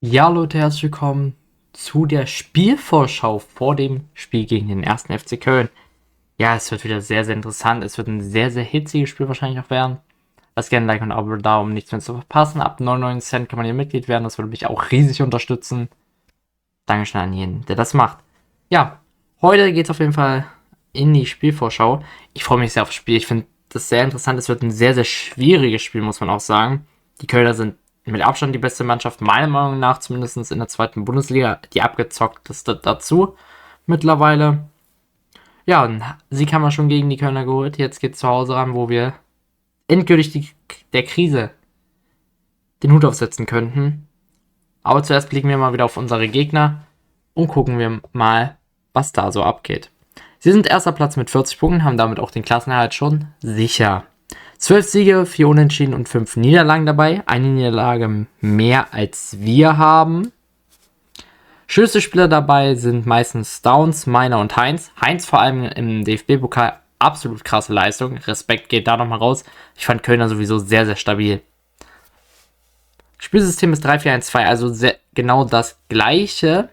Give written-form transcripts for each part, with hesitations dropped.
Ja, Leute, herzlich willkommen zu der Spielvorschau vor dem Spiel gegen den 1. FC Köln. Ja, es wird wieder sehr, sehr interessant. Es wird ein sehr, sehr hitziges Spiel wahrscheinlich auch werden. Lasst gerne ein Like und ein Abo da, um nichts mehr zu verpassen. Ab 99 Cent kann man hier Mitglied werden. Das würde mich auch riesig unterstützen. Dankeschön an jeden, der das macht. Ja, heute geht es auf jeden Fall in die Spielvorschau. Ich freue mich sehr aufs Spiel. Ich finde das sehr interessant. Es wird ein sehr, sehr schwieriges Spiel, muss man auch sagen. Die Kölner sind mit Abstand die beste Mannschaft, meiner Meinung nach, zumindest in der zweiten Bundesliga, die abgezockteste dazu mittlerweile. Ja, einen Sieg haben wir schon gegen die Kölner geholt. Jetzt geht es zu Hause ran, wo wir endgültig der Krise den Hut aufsetzen könnten. Aber zuerst blicken wir mal wieder auf unsere Gegner und gucken wir mal, was da so abgeht. Sie sind erster Platz mit 40 Punkten, haben damit auch den Klassenerhalt schon sicher. 12 Siege, 4 Unentschieden und 5 Niederlagen dabei. Eine Niederlage mehr als wir haben. Schlüsselspieler dabei sind meistens Downs, Meiner und Heinz. Heinz vor allem im DFB-Pokal absolut krasse Leistung. Respekt geht da nochmal raus. Ich fand Kölner sowieso sehr, sehr stabil. Spielsystem ist 3-4-1-2, also genau das gleiche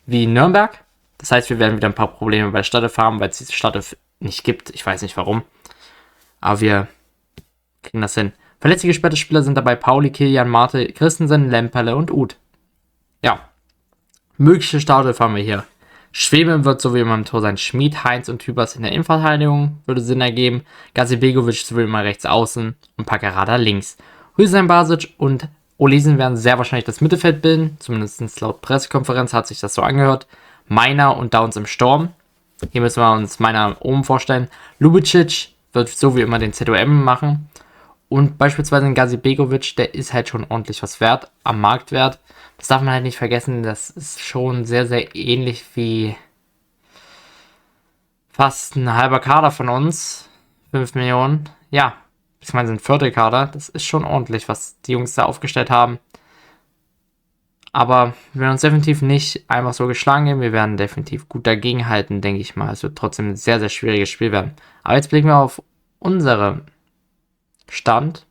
wie Nürnberg. Das heißt, wir werden wieder ein paar Probleme bei Stadef haben, weil es diese Stadef nicht gibt. Ich weiß nicht warum. Aber wir kriegen das hin. Verletzte gesperrte Spieler sind dabei Pauli, Kilian, Marte, Christensen, Lemperle und Uth. Ja. Mögliche Startelf haben wir hier. Schwebe wird so wie immer im Tor sein. Schmid, Heinz und Hübers in der Innenverteidigung. Würde Sinn ergeben. Gazibegovic so wie immer rechts außen. Und Packerada links. Hüseyin Basic und Olesen werden sehr wahrscheinlich das Mittelfeld bilden. Zumindest laut Pressekonferenz hat sich das so angehört. Meiner und Downs im Sturm. Hier müssen wir uns Meiner oben vorstellen. Lubicic wird so wie immer den ZOM machen. Und beispielsweise ein Gazibegovic, der ist halt schon ordentlich was wert, am Marktwert. Das darf man halt nicht vergessen, das ist schon sehr, sehr ähnlich wie fast ein halber Kader von uns. 5 Millionen. Ja, beziehungsweise ein Viertelkader. Das ist schon ordentlich, was die Jungs da aufgestellt haben. Aber wir werden uns definitiv nicht einfach so geschlagen geben. Wir werden definitiv gut dagegenhalten, denke ich mal. Es wird trotzdem ein sehr, sehr schwieriges Spiel werden. Aber jetzt blicken wir auf unsere Stand.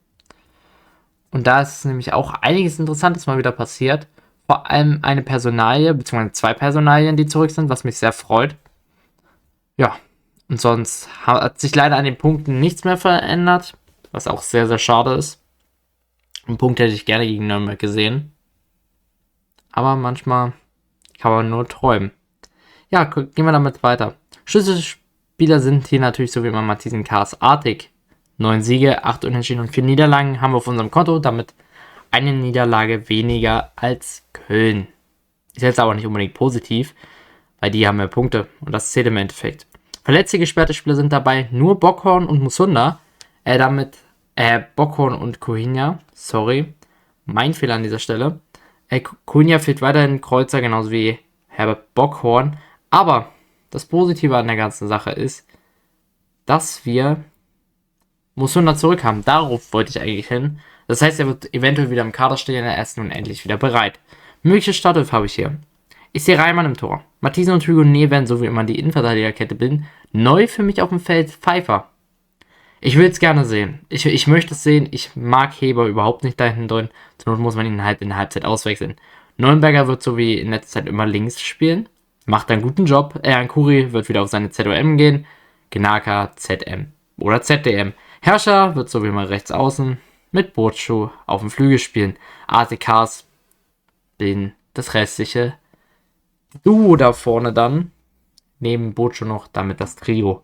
Und da ist nämlich auch einiges Interessantes mal wieder passiert. Vor allem eine Personalie, beziehungsweise 2 Personalien, die zurück sind, was mich sehr freut. Ja, und sonst hat sich leider an den Punkten nichts mehr verändert, was auch sehr, sehr schade ist. Einen Punkt hätte ich gerne gegen Nürnberg gesehen. Aber manchmal kann man nur träumen. Ja, gehen wir damit weiter. Schlüsselspieler sind hier natürlich so wie immer Matthiesen, Kars, Artig. 9 Siege, 8 Unentschieden und 4 Niederlagen haben wir auf unserem Konto. Damit eine Niederlage weniger als Köln. Ist jetzt aber nicht unbedingt positiv, weil die haben mehr Punkte und das zählt im Endeffekt. Verletzte gesperrte Spieler sind dabei nur Bockhorn und Musunda. Bockhorn und Kohinja. Sorry. Mein Fehler an dieser Stelle. Kohinja fehlt weiterhin Kreuzer, genauso wie Herbert Bockhorn. Aber das Positive an der ganzen Sache ist, dass wir Musunda zurück haben. Darauf wollte ich eigentlich hin. Das heißt, er wird eventuell wieder im Kader stehen, er ist nun endlich wieder bereit. Mögliche Startelf habe ich hier. Ich sehe Reimann im Tor. Matthiesen und Hugonet werden so wie immer die Innenverteidigerkette bilden. Neu für mich auf dem Feld Pfeiffer. Ich will es gerne sehen. Ich möchte es sehen. Ich mag Heber überhaupt nicht da hinten drin. Zur Not muss man ihn halt in der Halbzeit auswechseln. Neuenberger wird so wie in letzter Zeit immer links spielen. Macht einen guten Job. Ankuri wird wieder auf seine ZOM gehen. Gnaka, ZM oder ZDM. Herrscher wird so wie immer rechts außen mit Botschuh auf dem Flügel spielen. ATKs bilden das restliche Duo da vorne dann. Neben Botschuh noch damit das Trio.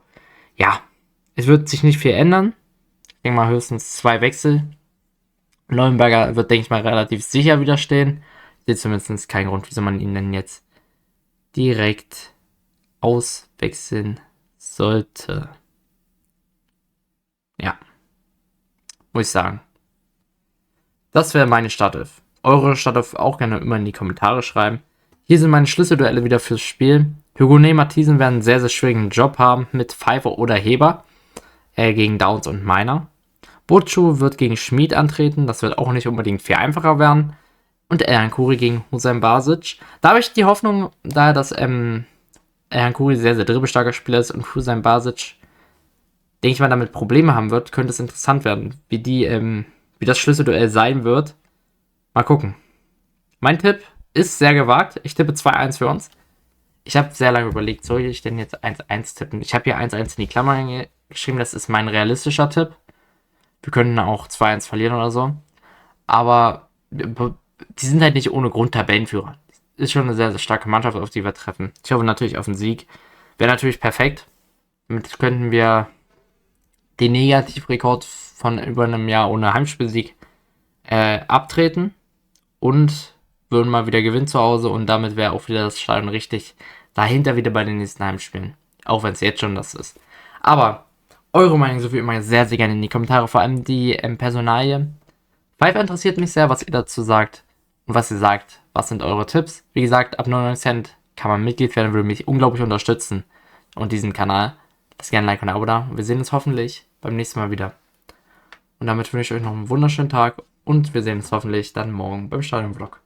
Ja, es wird sich nicht viel ändern. Ich denke mal höchstens 2 Wechsel. Neuenberger wird, denke ich mal, relativ sicher wieder stehen. Ich sehe zumindest keinen Grund, wieso man ihn denn jetzt direkt auswechseln sollte. Ja, muss ich sagen. Das wäre meine Startelf. Eure Startelf auch gerne immer in die Kommentare schreiben. Hier sind meine Schlüsselduelle wieder fürs Spiel. Hugonet, Matthiesen werden einen sehr, sehr schwierigen Job haben mit Pfeiffer oder Heber. Gegen Downs und Meiner. Botschuh wird gegen Schmid antreten. Das wird auch nicht unbedingt viel einfacher werden. Und Erhankuri gegen Hüseyin Basic. Da habe ich die Hoffnung, daher, dass Erhankuri sehr, sehr dribbelstarker Spieler ist und Hüseyin Basic, denke ich mal, damit Probleme haben wird, könnte es interessant werden, wie das Schlüsselduell sein wird. Mal gucken. Mein Tipp, ist sehr gewagt. Ich tippe 2-1 für uns. Ich habe sehr lange überlegt, soll ich denn jetzt 1-1 tippen? Ich habe hier 1-1 in die Klammern geschrieben, das ist mein realistischer Tipp. Wir könnten auch 2-1 verlieren oder so. Aber die sind halt nicht ohne Grund Tabellenführer. Ist schon eine sehr, sehr starke Mannschaft, auf die wir treffen. Ich hoffe natürlich auf einen Sieg. Wäre natürlich perfekt. Damit könnten wir den Negativrekord von über einem Jahr ohne Heimspielsieg abtreten und würden mal wieder gewinnen zu Hause und damit wäre auch wieder das Stadion richtig dahinter wieder bei den nächsten Heimspielen. Auch wenn es jetzt schon das ist. Aber eure Meinung so wie immer sehr, sehr gerne in die Kommentare, vor allem die Personalie. Pfeiffer interessiert mich sehr, was ihr dazu sagt und was ihr sagt. Was sind eure Tipps? Wie gesagt, ab 99 Cent kann man Mitglied werden, würde mich unglaublich unterstützen und diesen Kanal. Lasst gerne ein Like und ein Abo da. Wir sehen uns hoffentlich beim nächsten Mal wieder. Und damit wünsche ich euch noch einen wunderschönen Tag und wir sehen uns hoffentlich dann morgen beim Stadion-Vlog.